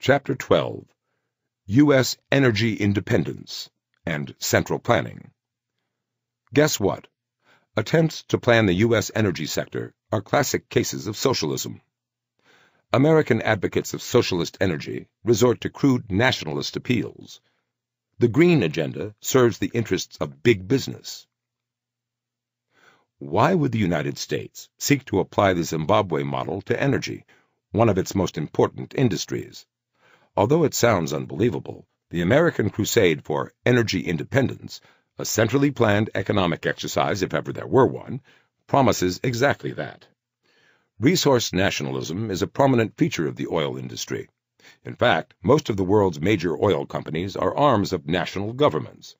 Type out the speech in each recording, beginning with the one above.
Chapter 12. U.S. Energy Independence and Central Planning. Guess what? Attempts to plan the U.S. energy sector are classic cases of socialism. American advocates of socialist energy resort to crude nationalist appeals. The green agenda serves the interests of big business. Why would the United States seek to apply the Zimbabwe model to energy, one of its most important industries? Although it sounds unbelievable, the American crusade for energy independence, a centrally planned economic exercise if ever there were one, promises exactly that. Resource nationalism is a prominent feature of the oil industry. In fact, most of the world's major oil companies are arms of national governments.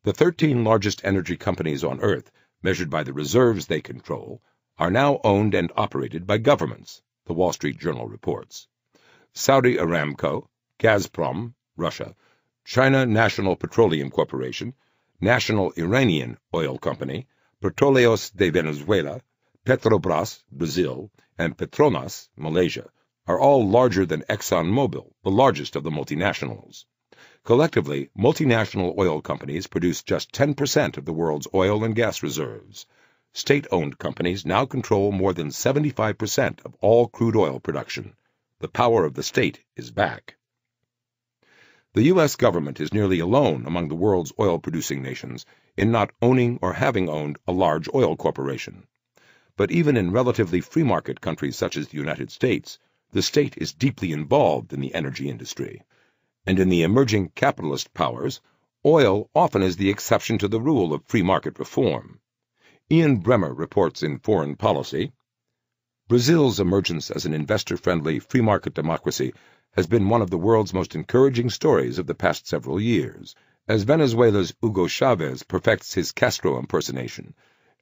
The 13 largest energy companies on Earth, measured by the reserves they control, are now owned and operated by governments, the Wall Street Journal reports. Saudi Aramco, Gazprom, Russia, China National Petroleum Corporation, National Iranian Oil Company, Petróleos de Venezuela, Petrobras, Brazil, and Petronas, Malaysia, are all larger than ExxonMobil, the largest of the multinationals. Collectively, multinational oil companies produce just 10% of the world's oil and gas reserves. State-owned companies now control more than 75% of all crude oil production. The power of the state is back. The U.S. government is nearly alone among the world's oil-producing nations in not owning or having owned a large oil corporation. But even in relatively free-market countries such as the United States, the state is deeply involved in the energy industry. And in the emerging capitalist powers, oil often is the exception to the rule of free market reform. Ian Bremmer reports in Foreign Policy, Brazil's emergence as an investor-friendly free market democracy has been one of the world's most encouraging stories of the past several years. As Venezuela's Hugo Chavez perfects his Castro impersonation,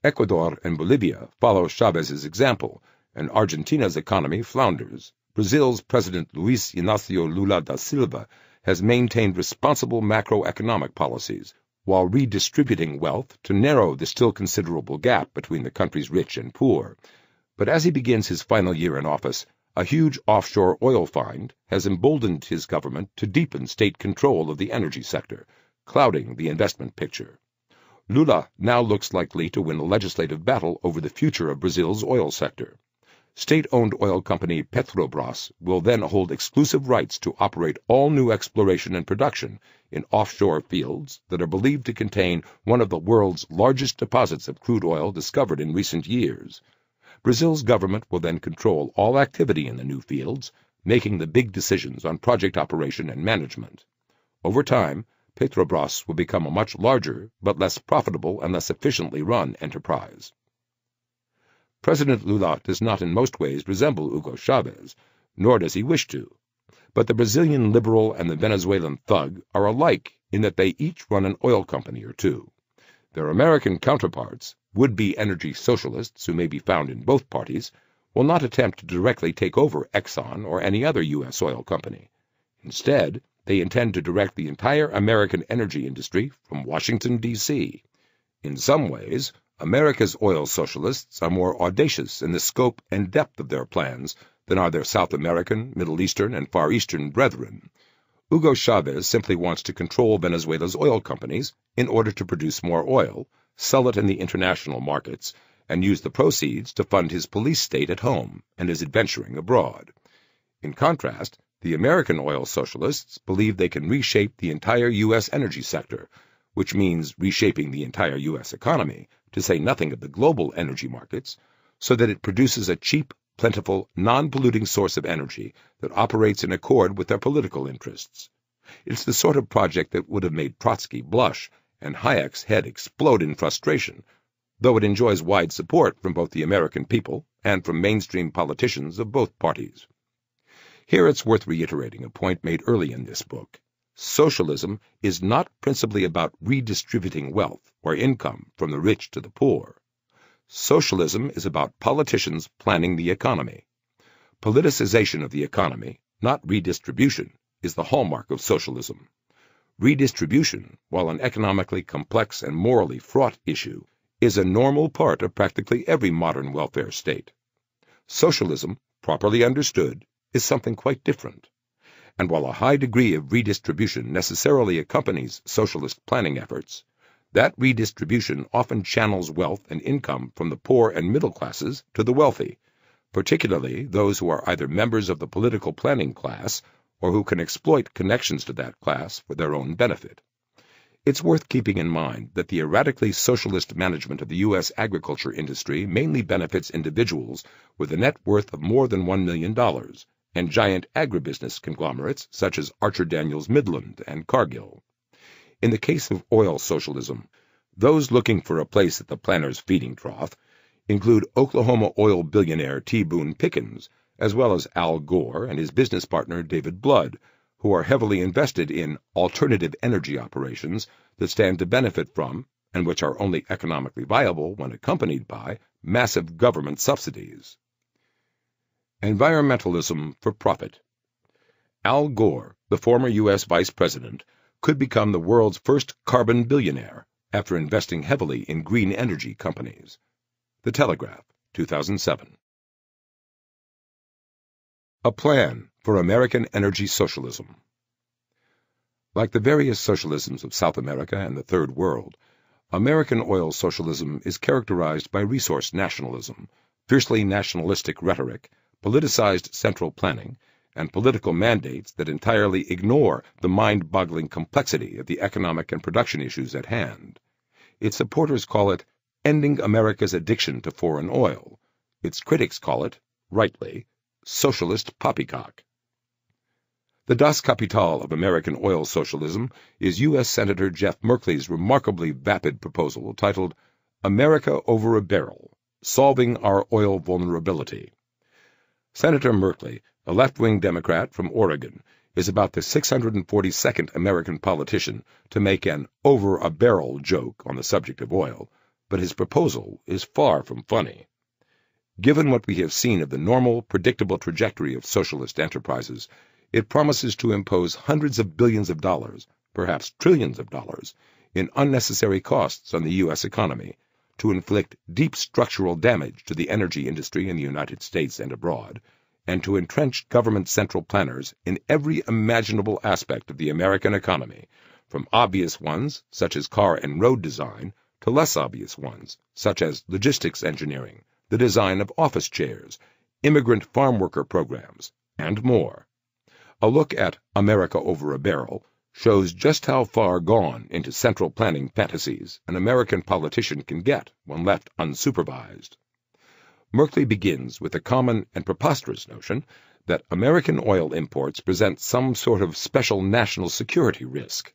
Ecuador and Bolivia follow Chavez's example, and Argentina's economy flounders. Brazil's President Luiz Inácio Lula da Silva has maintained responsible macroeconomic policies, while redistributing wealth to narrow the still considerable gap between the country's rich and poor. But as he begins his final year in office, a huge offshore oil find has emboldened his government to deepen state control of the energy sector, clouding the investment picture. Lula now looks likely to win a legislative battle over the future of Brazil's oil sector. State-owned oil company Petrobras will then hold exclusive rights to operate all new exploration and production in offshore fields that are believed to contain one of the world's largest deposits of crude oil discovered in recent years. Brazil's government will then control all activity in the new fields, making the big decisions on project operation and management. Over time, Petrobras will become a much larger but less profitable and less efficiently run enterprise. President Lula does not in most ways resemble Hugo Chavez, nor does he wish to. But the Brazilian liberal and the Venezuelan thug are alike in that they each run an oil company or two. Their American counterparts, would-be energy socialists who may be found in both parties, will not attempt to directly take over Exxon or any other U.S. oil company. Instead, they intend to direct the entire American energy industry from Washington, D.C. In some ways, America's oil socialists are more audacious in the scope and depth of their plans than are their South American, Middle Eastern, and Far Eastern brethren. Hugo Chavez simply wants to control Venezuela's oil companies in order to produce more oil, sell it in the international markets, and use the proceeds to fund his police state at home and his adventuring abroad. In contrast, the American oil socialists believe they can reshape the entire U.S. energy sector, which means reshaping the entire U.S. economy, to say nothing of the global energy markets, so that it produces a cheap, plentiful, non-polluting source of energy that operates in accord with their political interests. It's the sort of project that would have made Trotsky blush and Hayek's head explode in frustration, though it enjoys wide support from both the American people and from mainstream politicians of both parties. Here it's worth reiterating a point made early in this book. Socialism is not principally about redistributing wealth or income from the rich to the poor. Socialism is about politicians planning the economy. Politicization of the economy, not redistribution, is the hallmark of socialism. Redistribution, while an economically complex and morally fraught issue, is a normal part of practically every modern welfare state. Socialism, properly understood, is something quite different. And while a high degree of redistribution necessarily accompanies socialist planning efforts, that redistribution often channels wealth and income from the poor and middle classes to the wealthy, particularly those who are either members of the political planning class or who can exploit connections to that class for their own benefit. It's worth keeping in mind that the erratically socialist management of the U.S. agriculture industry mainly benefits individuals with a net worth of more than $1 million, and giant agribusiness conglomerates such as Archer Daniels Midland and Cargill. In the case of oil socialism, those looking for a place at the planner's feeding trough include Oklahoma oil billionaire T. Boone Pickens, as well as Al Gore and his business partner David Blood, who are heavily invested in alternative energy operations that stand to benefit from, and which are only economically viable when accompanied by, massive government subsidies. Environmentalism for profit. Al Gore, the former U.S. vice president, could become the world's first carbon billionaire after investing heavily in green energy companies. The Telegraph, 2007. A Plan for American Energy Socialism. Like the various socialisms of South America and the Third World, American oil socialism is characterized by resource nationalism, fiercely nationalistic rhetoric, politicized central planning, and political mandates that entirely ignore the mind-boggling complexity of the economic and production issues at hand. Its supporters call it ending America's addiction to foreign oil. Its critics call it, rightly, socialist poppycock. The Das Kapital of American oil socialism is U.S. Senator Jeff Merkley's remarkably vapid proposal titled America Over a Barrel, Solving Our Oil Vulnerability. Senator Merkley, a left-wing Democrat from Oregon, is about the 642nd American politician to make an over-a-barrel joke on the subject of oil, but his proposal is far from funny. Given what we have seen of the normal, predictable trajectory of socialist enterprises, it promises to impose hundreds of billions of dollars, perhaps trillions of dollars, in unnecessary costs on the U.S. economy, to inflict deep structural damage to the energy industry in the United States and abroad, and to entrench government central planners in every imaginable aspect of the American economy, from obvious ones, such as car and road design, to less obvious ones, such as logistics engineering, the design of office chairs, immigrant farm worker programs, and more. A look at America Over a Barrel shows just how far gone into central planning fantasies an American politician can get when left unsupervised. Merkley begins with the common and preposterous notion that American oil imports present some sort of special national security risk.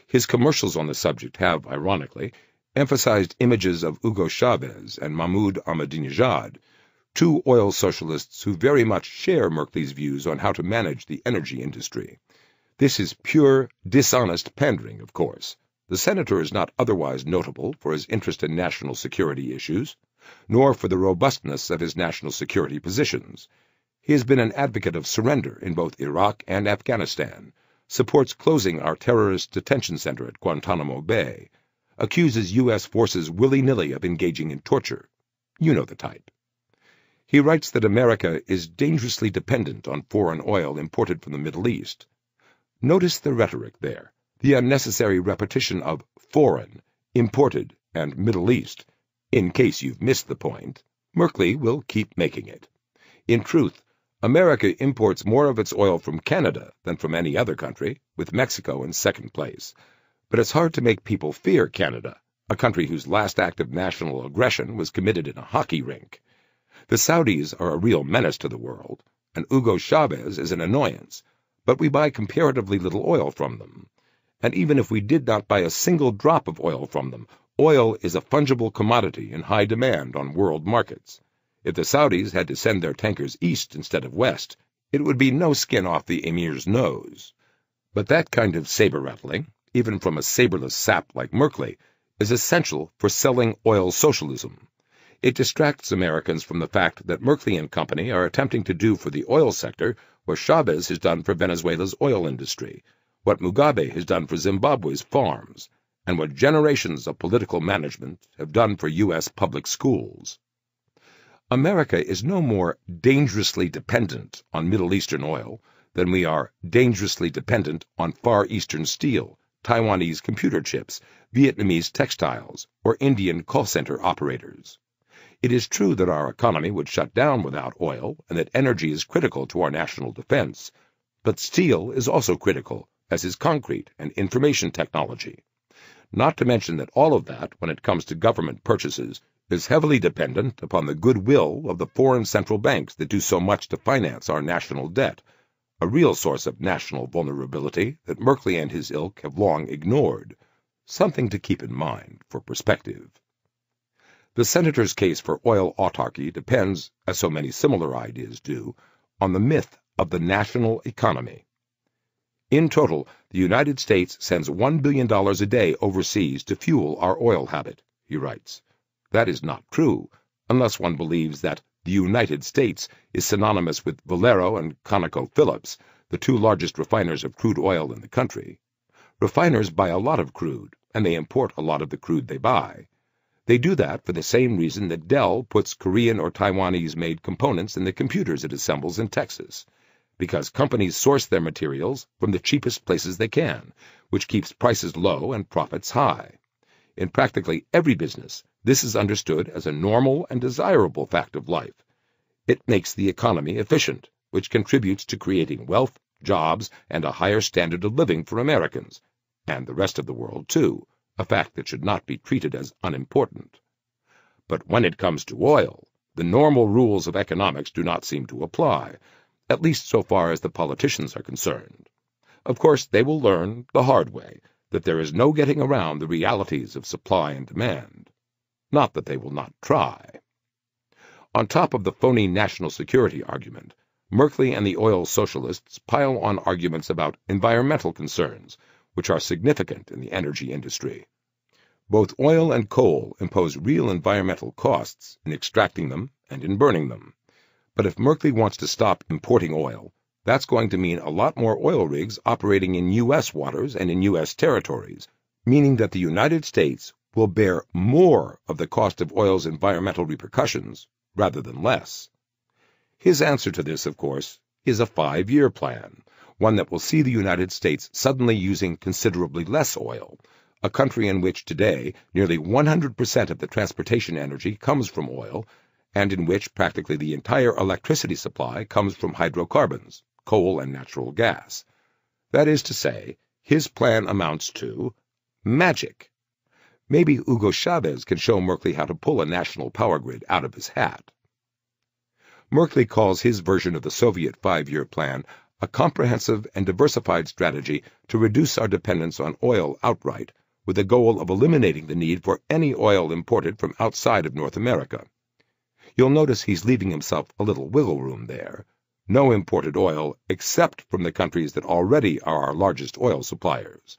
His commercials on the subject have, ironically, emphasized images of Hugo Chavez and Mahmoud Ahmadinejad, two oil socialists who very much share Merkley's views on how to manage the energy industry. This is pure, dishonest pandering, of course. The senator is not otherwise notable for his interest in national security issues, nor for the robustness of his national security positions. He has been an advocate of surrender in both Iraq and Afghanistan, supports closing our terrorist detention center at Guantanamo Bay, accuses U.S. forces willy-nilly of engaging in torture. You know the type. He writes that America is dangerously dependent on foreign oil imported from the Middle East. Notice the rhetoric there, the unnecessary repetition of foreign, imported, and Middle East. In case you've missed the point, Merkley will keep making it. In truth, America imports more of its oil from Canada than from any other country, with Mexico in second place. But it's hard to make people fear Canada, a country whose last act of national aggression was committed in a hockey rink. The Saudis are a real menace to the world, and Hugo Chavez is an annoyance, but we buy comparatively little oil from them. And even if we did not buy a single drop of oil from them, oil is a fungible commodity in high demand on world markets. If the Saudis had to send their tankers east instead of west, it would be no skin off the emir's nose. But that kind of saber-rattling, even from a saberless sap like Merkley, is essential for selling oil socialism. It distracts Americans from the fact that Merkley and company are attempting to do for the oil sector what Chavez has done for Venezuela's oil industry, what Mugabe has done for Zimbabwe's farms, and what generations of political management have done for U.S. public schools. America is no more dangerously dependent on Middle Eastern oil then we are dangerously dependent on Far Eastern steel, Taiwanese computer chips, Vietnamese textiles, or Indian call center operators. It is true that our economy would shut down without oil and that energy is critical to our national defense, but steel is also critical, as is concrete and information technology. Not to mention that all of that, when it comes to government purchases, is heavily dependent upon the goodwill of the foreign central banks that do so much to finance our national debt, a real source of national vulnerability that Merkley and his ilk have long ignored, something to keep in mind for perspective. The senator's case for oil autarky depends, as so many similar ideas do, on the myth of the national economy. In total, the United States sends $1 billion a day overseas to fuel our oil habit, he writes. That is not true, unless one believes that the United States is synonymous with Valero and ConocoPhillips, the two largest refiners of crude oil in the country. Refiners buy a lot of crude, and they import a lot of the crude they buy. They do that for the same reason that Dell puts Korean or Taiwanese-made components in the computers it assembles in Texas, because companies source their materials from the cheapest places they can, which keeps prices low and profits high. In practically every business, this is understood as a normal and desirable fact of life. It makes the economy efficient, which contributes to creating wealth, jobs, and a higher standard of living for Americans, and the rest of the world too, a fact that should not be treated as unimportant. But when it comes to oil, the normal rules of economics do not seem to apply, at least so far as the politicians are concerned. Of course, they will learn, the hard way, that there is no getting around the realities of supply and demand. Not that they will not try. On top of the phony national security argument, Merkley and the oil socialists pile on arguments about environmental concerns, which are significant in the energy industry. Both oil and coal impose real environmental costs in extracting them and in burning them. But if Merkley wants to stop importing oil, that's going to mean a lot more oil rigs operating in U.S. waters and in U.S. territories, meaning that the United States will bear more of the cost of oil's environmental repercussions rather than less. His answer to this, of course, is a 5-year plan, one that will see the United States suddenly using considerably less oil, a country in which today nearly 100% of the transportation energy comes from oil, and in which practically the entire electricity supply comes from hydrocarbons, coal and natural gas. That is to say, his plan amounts to magic. Maybe Hugo Chavez can show Merkley how to pull a national power grid out of his hat. Merkley calls his version of the Soviet 5-year plan a comprehensive and diversified strategy to reduce our dependence on oil outright, with the goal of eliminating the need for any oil imported from outside of North America. You'll notice he's leaving himself a little wiggle room there. No imported oil except from the countries that already are our largest oil suppliers.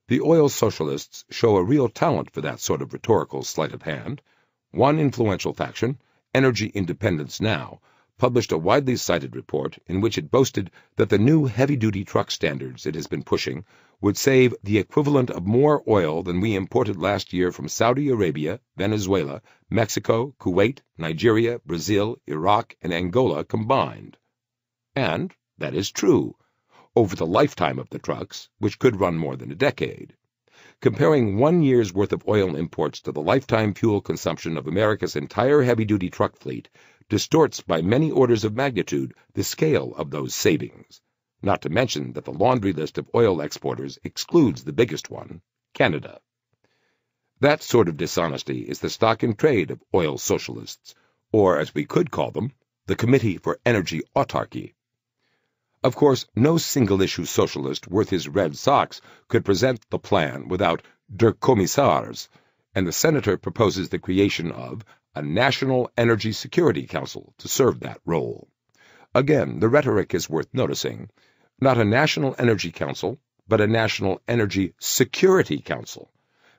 The oil socialists show a real talent for that sort of rhetorical sleight of hand. One influential faction, Energy Independence Now, published a widely cited report in which it boasted that the new heavy-duty truck standards it has been pushing would save the equivalent of more oil than we imported last year from Saudi Arabia, Venezuela, Mexico, Kuwait, Nigeria, Brazil, Iraq, and Angola combined. And that is true, over the lifetime of the trucks, which could run more than a decade. Comparing 1 year's worth of oil imports to the lifetime fuel consumption of America's entire heavy-duty truck fleet distorts by many orders of magnitude the scale of those savings, not to mention that the laundry list of oil exporters excludes the biggest one, Canada. That sort of dishonesty is the stock in trade of oil socialists, or, as we could call them, the Committee for Energy Autarky. Of course, no single-issue socialist worth his red socks could present the plan without der Kommissars, and the senator proposes the creation of a National Energy Security Council to serve that role. Again, the rhetoric is worth noticing. Not a National Energy Council, but a National Energy Security Council,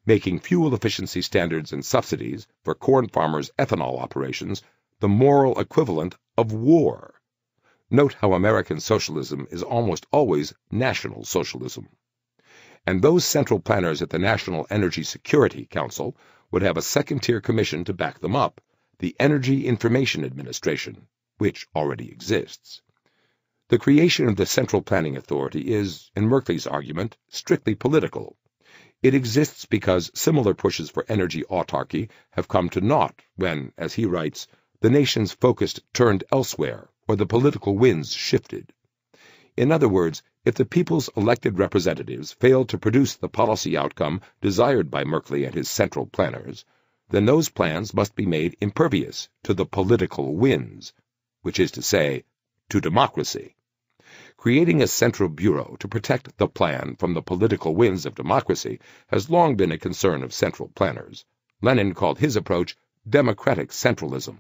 making fuel efficiency standards and subsidies for corn farmers' ethanol operations the moral equivalent of war. Note how American socialism is almost always National Socialism. And those central planners at the National Energy Security Council would have a second-tier commission to back them up, the Energy Information Administration, which already exists. The creation of the Central Planning Authority is, in Merkley's argument, strictly political. It exists because similar pushes for energy autarky have come to naught when, as he writes, the nation's focus turned elsewhere or the political winds shifted. In other words, if the people's elected representatives failed to produce the policy outcome desired by Merkley and his central planners, then those plans must be made impervious to the political winds, which is to say, to democracy. Creating a central bureau to protect the plan from the political winds of democracy has long been a concern of central planners. Lenin called his approach democratic centralism,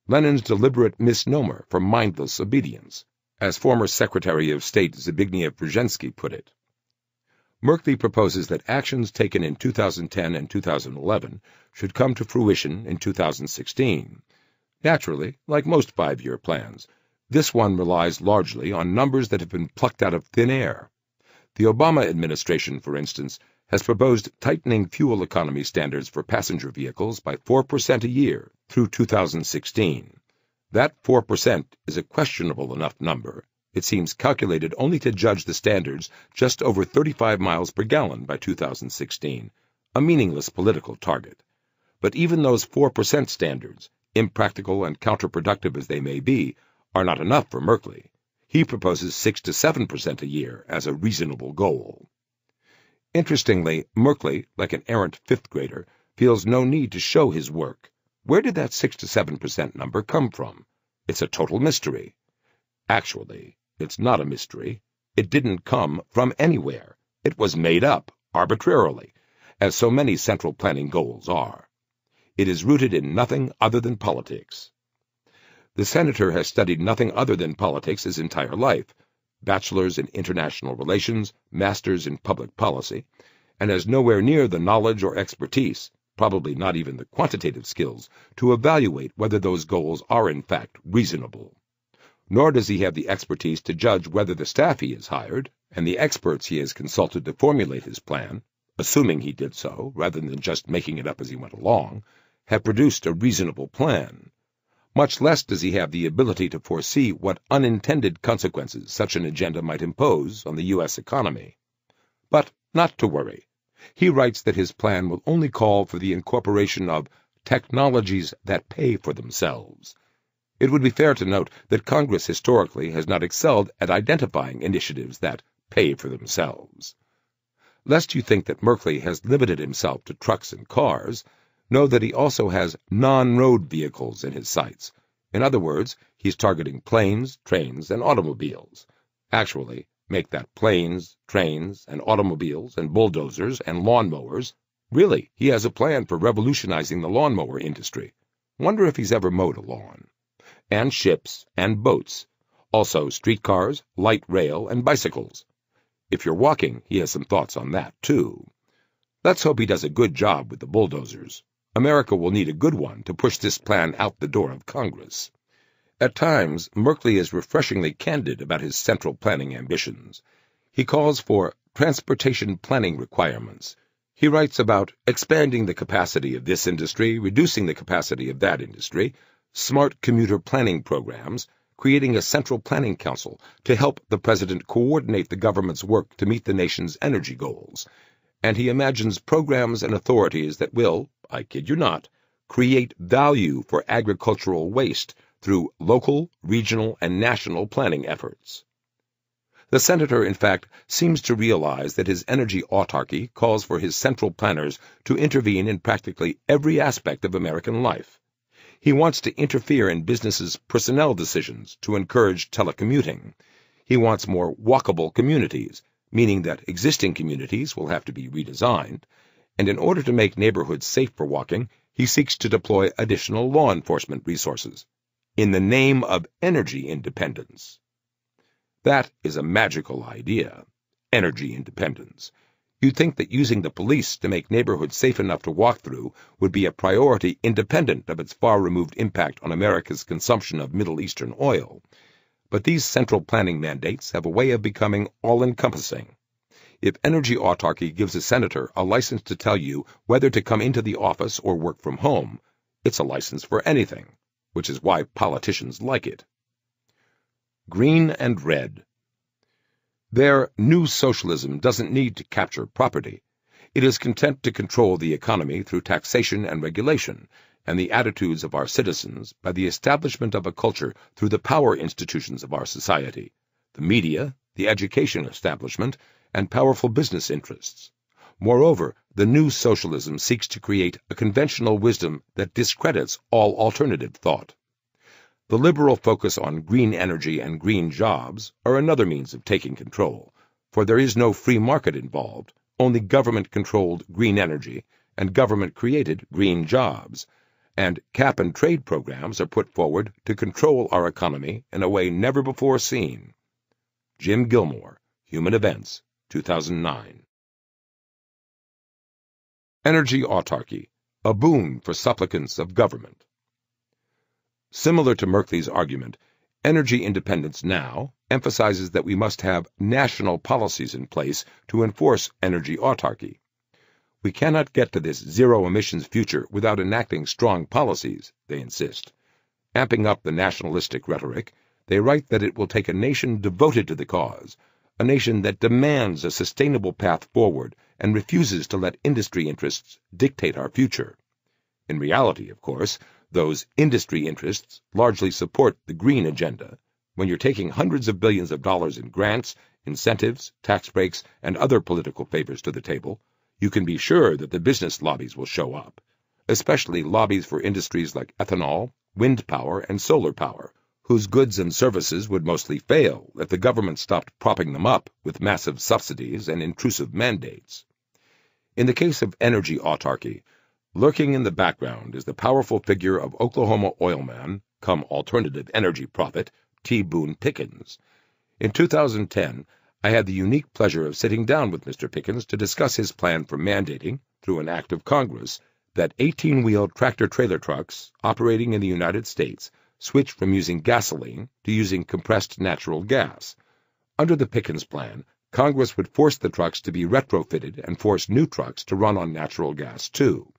Lenin's deliberate misnomer for mindless obedience, as former Secretary of State Zbigniew Brzezinski put it. Merkley proposes that actions taken in 2010 and 2011 should come to fruition in 2016. Naturally, like most five-year plans, this one relies largely on numbers that have been plucked out of thin air. The Obama administration, for instance, has proposed tightening fuel economy standards for passenger vehicles by 4% a year through 2016. That 4% is a questionable enough number. It seems calculated only to judge the standards just over 35 miles per gallon by 2016, a meaningless political target. But even those 4% standards, impractical and counterproductive as they may be, are not enough for Merkley. He proposes 6 to 7% a year as a reasonable goal. Interestingly, Merkley, like an errant fifth grader, feels no need to show his work. Where did that 6 to 7% number come from? It's a total mystery. Actually, it's not a mystery. It didn't come from anywhere. It was made up, arbitrarily, as so many central planning goals are. It is rooted in nothing other than politics. The senator has studied nothing other than politics his entire life, bachelor's in international relations, master's in public policy, and has nowhere near the knowledge or expertise, probably not even the quantitative skills, to evaluate whether those goals are in fact reasonable. Nor does he have the expertise to judge whether the staff he has hired, and the experts he has consulted to formulate his plan, assuming he did so, rather than just making it up as he went along, have produced a reasonable plan. Much less does he have the ability to foresee what unintended consequences such an agenda might impose on the U.S. economy. But not to worry. He writes that his plan will only call for the incorporation of technologies that pay for themselves. It would be fair to note that Congress historically has not excelled at identifying initiatives that pay for themselves. Lest you think that Merkley has limited himself to trucks and cars, know that he also has non-road vehicles in his sights. In other words, he's targeting planes, trains, and automobiles. Actually, make that planes, trains, and automobiles, and bulldozers, and lawnmowers. Really, he has a plan for revolutionizing the lawnmower industry. Wonder if he's ever mowed a lawn. And ships, and boats. Also streetcars, light rail, and bicycles. If you're walking, he has some thoughts on that, too. Let's hope he does a good job with the bulldozers. America will need a good one to push this plan out the door of Congress. At times, Merkley is refreshingly candid about his central planning ambitions. He calls for transportation planning requirements. He writes about expanding the capacity of this industry, reducing the capacity of that industry, smart commuter planning programs, creating a central planning council to help the president coordinate the government's work to meet the nation's energy goals. And he imagines programs and authorities that will, I kid you not, create value for agricultural waste through local, regional, and national planning efforts. The senator, in fact, seems to realize that his energy autarky calls for his central planners to intervene in practically every aspect of American life. He wants to interfere in businesses' personnel decisions to encourage telecommuting. He wants more walkable communities, meaning that existing communities will have to be redesigned, and in order to make neighborhoods safe for walking, he seeks to deploy additional law enforcement resources, in the name of energy independence. That is a magical idea, energy independence. You'd think that using the police to make neighborhoods safe enough to walk through would be a priority independent of its far-removed impact on America's consumption of Middle Eastern oil. But these central planning mandates have a way of becoming all-encompassing. If energy autarky gives a senator a license to tell you whether to come into the office or work from home, it's a license for anything, which is why politicians like it. Green and red. Their new socialism doesn't need to capture property. It is content to control the economy through taxation and regulation, and the attitudes of our citizens by the establishment of a culture through the power institutions of our society, the media, the education establishment, and powerful business interests. Moreover, the new socialism seeks to create a conventional wisdom that discredits all alternative thought. The liberal focus on green energy and green jobs are another means of taking control, for there is no free market involved, only government-controlled green energy and government-created green jobs, and cap-and-trade programs are put forward to control our economy in a way never before seen. Jim Gilmore, Human Events, 2009. Energy autarky, a boon for supplicants of government. Similar to Merkley's argument, energy independence now emphasizes that we must have national policies in place to enforce energy autarky. We cannot get to this zero-emissions future without enacting strong policies, they insist. Amping up the nationalistic rhetoric, they write that it will take a nation devoted to the cause, a nation that demands a sustainable path forward and refuses to let industry interests dictate our future. In reality, of course, those industry interests largely support the green agenda. When you're taking hundreds of billions of dollars in grants, incentives, tax breaks, and other political favors to the table, you can be sure that the business lobbies will show up, especially lobbies for industries like ethanol, wind power, and solar power, whose goods and services would mostly fail if the government stopped propping them up with massive subsidies and intrusive mandates. In the case of energy autarky, lurking in the background is the powerful figure of Oklahoma oilman, come alternative energy prophet, T. Boone Pickens. In 2010, I had the unique pleasure of sitting down with Mr. Pickens to discuss his plan for mandating, through an act of Congress, that 18-wheel tractor-trailer trucks operating in the United States switch from using gasoline to using compressed natural gas. Under the Pickens plan, Congress would force the trucks to be retrofitted and force new trucks to run on natural gas, too.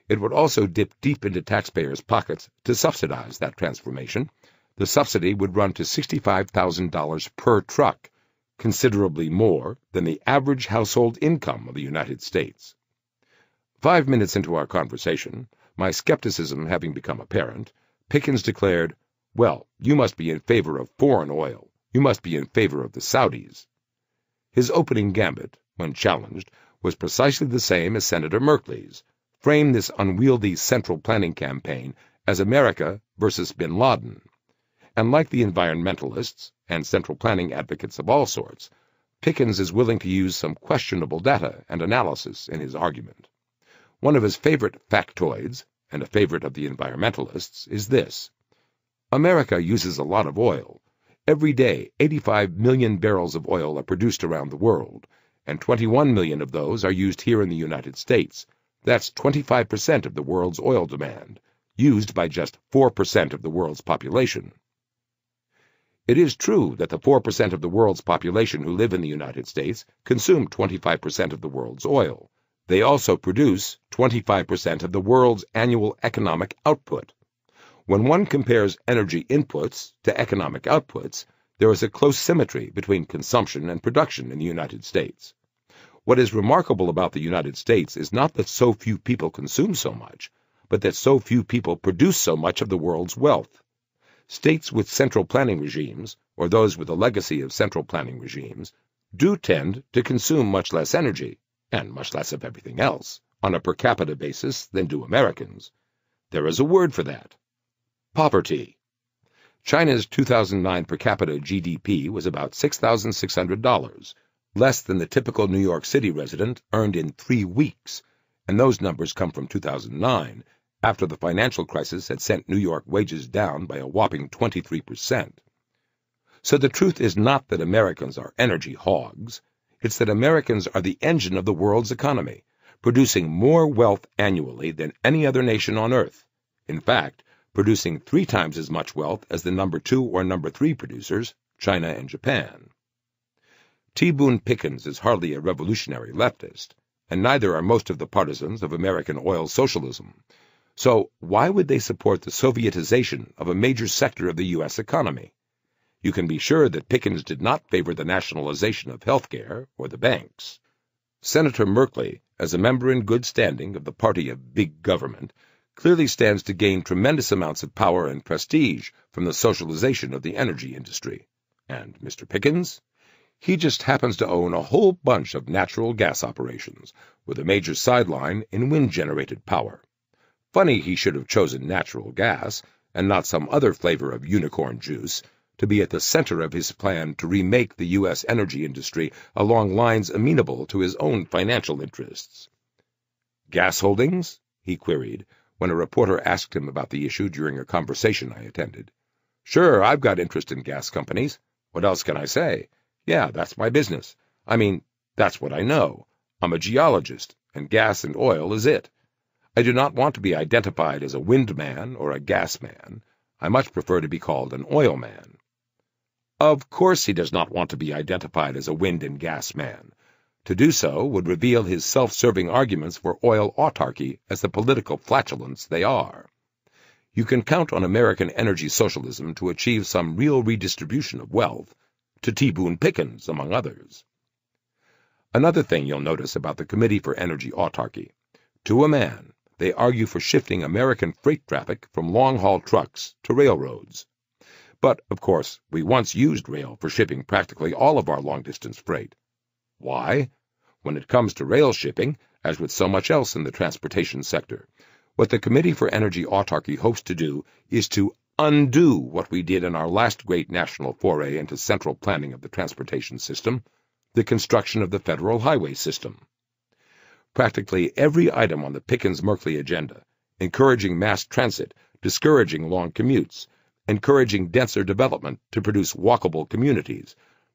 It would also dip deep into taxpayers' pockets to subsidize that transformation. The subsidy would run to $65,000 per truck, considerably more than the average household income of the United States. 5 minutes into our conversation, my skepticism having become apparent, Pickens declared, "Well, you must be in favor of foreign oil. You must be in favor of the Saudis." His opening gambit, when challenged, was precisely the same as Senator Merkley's. Frame this unwieldy central planning campaign as America versus bin Laden. And like the environmentalists and central planning advocates of all sorts, Pickens is willing to use some questionable data and analysis in his argument. One of his favorite factoids, and a favorite of the environmentalists, is this. America uses a lot of oil. Every day, 85 million barrels of oil are produced around the world, and 21 million of those are used here in the United States. That's 25% of the world's oil demand, used by just 4% of the world's population. It is true that the 4% of the world's population who live in the United States consume 25% of the world's oil. They also produce 25% of the world's annual economic output. When one compares energy inputs to economic outputs, there is a close symmetry between consumption and production in the United States. What is remarkable about the United States is not that so few people consume so much, but that so few people produce so much of the world's wealth. States with central planning regimes, or those with a legacy of central planning regimes, do tend to consume much less energy, and much less of everything else, on a per capita basis than do Americans. There is a word for that. Poverty. China's 2009 per capita GDP was about $6,600, less than the typical New York City resident earned in 3 weeks, and those numbers come from 2009, after the financial crisis had sent New York wages down by a whopping 23%. So the truth is not that Americans are energy hogs. It's that Americans are the engine of the world's economy, producing more wealth annually than any other nation on earth. In fact, producing 3 times as much wealth as the number 2 or number 3 producers, China and Japan. T. Boone Pickens is hardly a revolutionary leftist, and neither are most of the partisans of American oil socialism. So why would they support the Sovietization of a major sector of the U.S. economy? You can be sure that Pickens did not favor the nationalization of health care or the banks. Senator Merkley, as a member in good standing of the party of big government, clearly stands to gain tremendous amounts of power and prestige from the socialization of the energy industry. And Mr. Pickens? He just happens to own a whole bunch of natural gas operations, with a major sideline in wind-generated power. Funny he should have chosen natural gas, and not some other flavor of unicorn juice, to be at the center of his plan to remake the U.S. energy industry along lines amenable to his own financial interests. "Gas holdings?" he queried, when a reporter asked him about the issue during a conversation I attended. "Sure, I've got interest in gas companies. What else can I say? Yeah, that's my business. I mean, that's what I know. I'm a geologist, and gas and oil is it. I do not want to be identified as a wind man or a gas man. I much prefer to be called an oil man." Of course he does not want to be identified as a wind and gas man. To do so would reveal his self-serving arguments for oil autarky as the political flatulence they are. You can count on American energy socialism to achieve some real redistribution of wealth, to T. Boone Pickens, among others. Another thing you'll notice about the Committee for Energy Autarky. To a man, they argue for shifting American freight traffic from long-haul trucks to railroads. But, of course, we once used rail for shipping practically all of our long-distance freight. Why? When it comes to rail shipping, as with so much else in the transportation sector, what the Committee for Energy Autarky hopes to do is to undo what we did in our last great national foray into central planning of the transportation system, the construction of the federal highway system. Practically every item on the Pickens-Merkley agenda, encouraging mass transit, discouraging long commutes, encouraging denser development to produce walkable communities,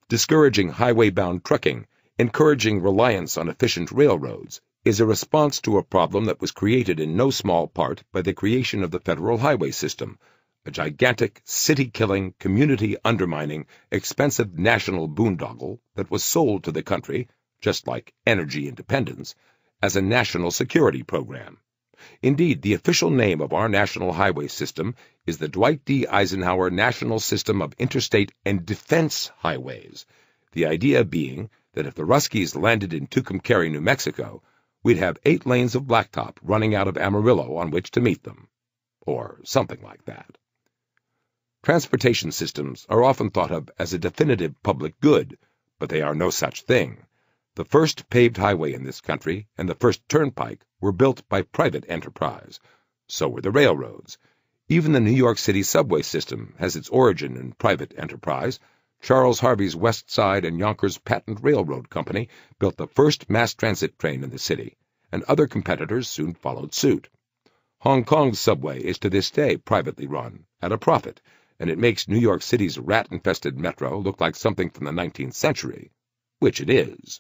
discouraging highway-bound trucking, encouraging reliance on efficient railroads, is a response to a problem that was created in no small part by the creation of the federal highway system, a gigantic, city-killing, community-undermining, expensive national boondoggle that was sold to the country, just like energy independence, as a national security program. Indeed, the official name of our national highway system is the Dwight D. Eisenhower National System of Interstate and Defense Highways, the idea being that if the Ruskies landed in Tucumcari, New Mexico, we'd have 8 lanes of blacktop running out of Amarillo on which to meet them. Or something like that. Transportation systems are often thought of as a definitive public good, but they are no such thing. The first paved highway in this country and the first turnpike were built by private enterprise. So were the railroads. Even the New York City subway system has its origin in private enterprise. Charles Harvey's West Side and Yonkers Patent Railroad Company built the first mass transit train in the city, and other competitors soon followed suit. Hong Kong's subway is to this day privately run, at a profit, and it makes New York City's rat-infested metro look like something from the 19th century, which it is.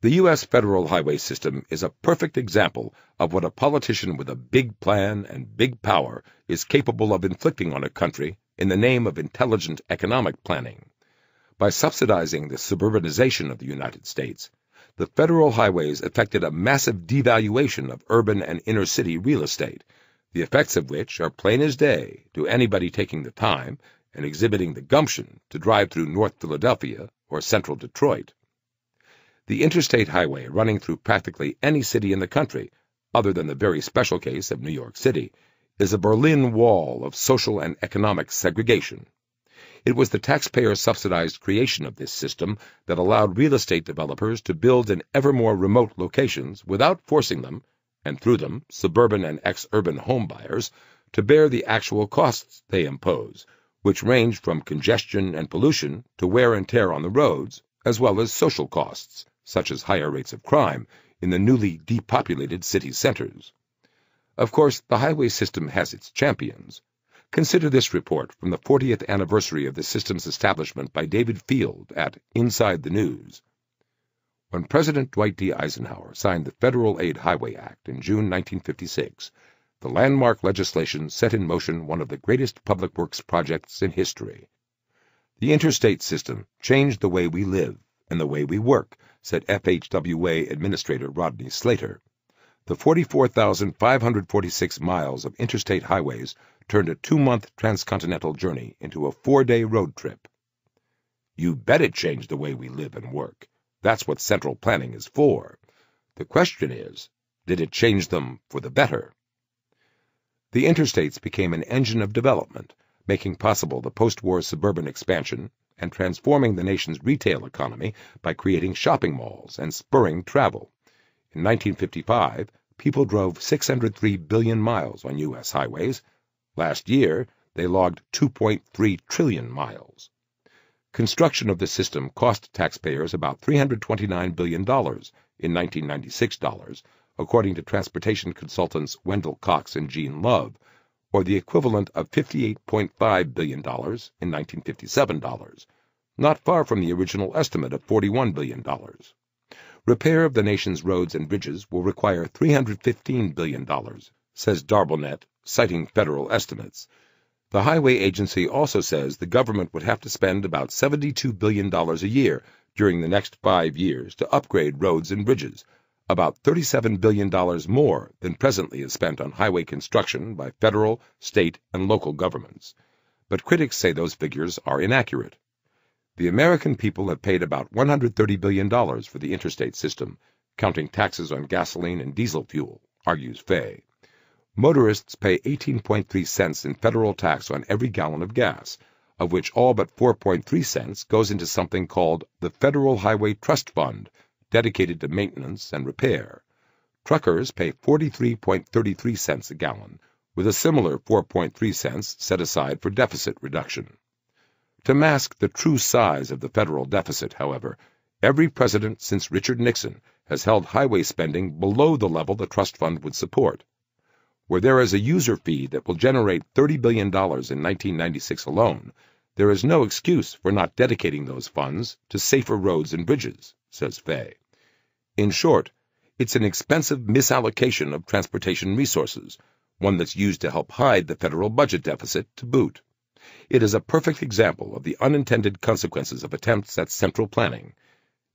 The U.S. federal highway system is a perfect example of what a politician with a big plan and big power is capable of inflicting on a country in the name of intelligent economic planning. By subsidizing the suburbanization of the United States, the federal highways effected a massive devaluation of urban and inner-city real estate, the effects of which are plain as day to anybody taking the time and exhibiting the gumption to drive through North Philadelphia or Central Detroit. The interstate highway running through practically any city in the country, other than the very special case of New York City, is a Berlin Wall of social and economic segregation. It was the taxpayer-subsidized creation of this system that allowed real estate developers to build in ever more remote locations without forcing them, and through them suburban and ex-urban homebuyers, to bear the actual costs they impose, which range from congestion and pollution to wear and tear on the roads, as well as social costs, such as higher rates of crime in the newly depopulated city centers. Of course, the highway system has its champions. Consider this report from the 40th anniversary of the system's establishment by David Field at Inside the News. When President Dwight D. Eisenhower signed the Federal Aid Highway Act in June 1956, the landmark legislation set in motion one of the greatest public works projects in history. The interstate system changed the way we live and the way we work, said FHWA Administrator Rodney Slater. The 44,546 miles of interstate highways turned a 2-month transcontinental journey into a 4-day road trip. You bet it changed the way we live and work. That's what central planning is for. The question is, did it change them for the better? The interstates became an engine of development, making possible the post-war suburban expansion and transforming the nation's retail economy by creating shopping malls and spurring travel. In 1955, people drove 603 billion miles on U.S. highways. Last year, they logged 2.3 trillion miles. Construction of the system cost taxpayers about $329 billion in 1996 dollars, according to transportation consultants Wendell Cox and Gene Love, or the equivalent of $58.5 billion in 1957 dollars, not far from the original estimate of $41 billion. Repair of the nation's roads and bridges will require $315 billion, says Darbelnet, citing federal estimates. The Highway Agency also says the government would have to spend about $72 billion a year during the next 5 years to upgrade roads and bridges, about $37 billion more than presently is spent on highway construction by federal, state, and local governments. But critics say those figures are inaccurate. The American people have paid about $130 billion for the interstate system, counting taxes on gasoline and diesel fuel, argues Fay. Motorists pay 18.3 cents in federal tax on every gallon of gas, of which all but 4.3 cents goes into something called the Federal Highway Trust Fund, dedicated to maintenance and repair. Truckers pay 43.33 cents a gallon, with a similar 4.3 cents set aside for deficit reduction. To mask the true size of the federal deficit, however, every president since Richard Nixon has held highway spending below the level the trust fund would support. Where there is a user fee that will generate $30 billion in 1996 alone, there is no excuse for not dedicating those funds to safer roads and bridges, says Fay. In short, it's an expensive misallocation of transportation resources, one that's used to help hide the federal budget deficit to boot. It is a perfect example of the unintended consequences of attempts at central planning.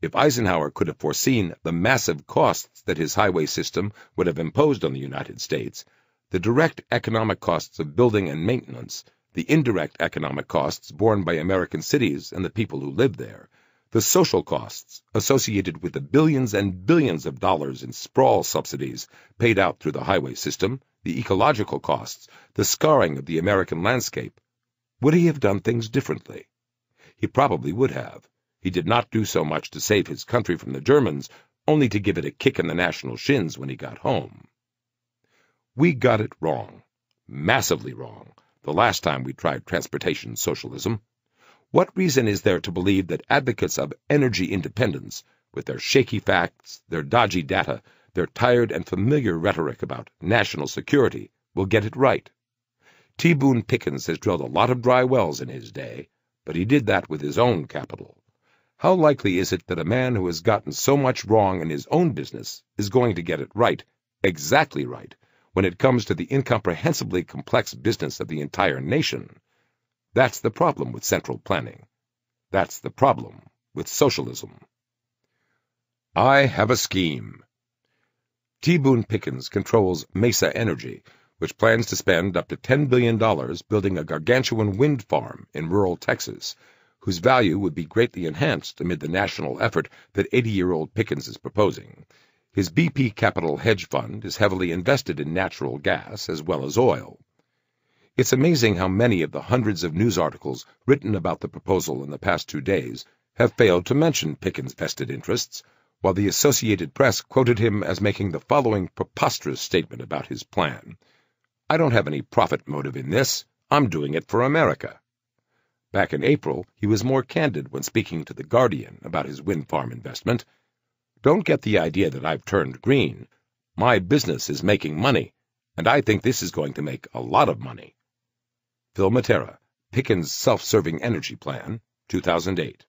If Eisenhower could have foreseen the massive costs that his highway system would have imposed on the United States, the direct economic costs of building and maintenance, the indirect economic costs borne by American cities and the people who live there, the social costs associated with the billions and billions of dollars in sprawl subsidies paid out through the highway system, the ecological costs, the scarring of the American landscape, would he have done things differently? He probably would have. He did not do so much to save his country from the Germans, only to give it a kick in the national shins when he got home. We got it wrong, massively wrong, the last time we tried transportation socialism. What reason is there to believe that advocates of energy independence, with their shaky facts, their dodgy data, their tired and familiar rhetoric about national security, will get it right? T. Boone Pickens has drilled a lot of dry wells in his day, but he did that with his own capital. How likely is it that a man who has gotten so much wrong in his own business is going to get it right, exactly right, when it comes to the incomprehensibly complex business of the entire nation? That's the problem with central planning. That's the problem with socialism. I have a scheme. T. Boone Pickens controls Mesa Energy, which plans to spend up to $10 billion building a gargantuan wind farm in rural Texas, whose value would be greatly enhanced amid the national effort that 80-year-old Pickens is proposing. His BP Capital hedge fund is heavily invested in natural gas as well as oil. It's amazing how many of the hundreds of news articles written about the proposal in the past 2 days have failed to mention Pickens' vested interests, while the Associated Press quoted him as making the following preposterous statement about his plan. I don't have any profit motive in this. I'm doing it for America. Back in April, he was more candid when speaking to The Guardian about his wind farm investment. Don't get the idea that I've turned green. My business is making money, and I think this is going to make a lot of money. Phil Matera, Pickens' Self-Serving Energy Plan, 2008.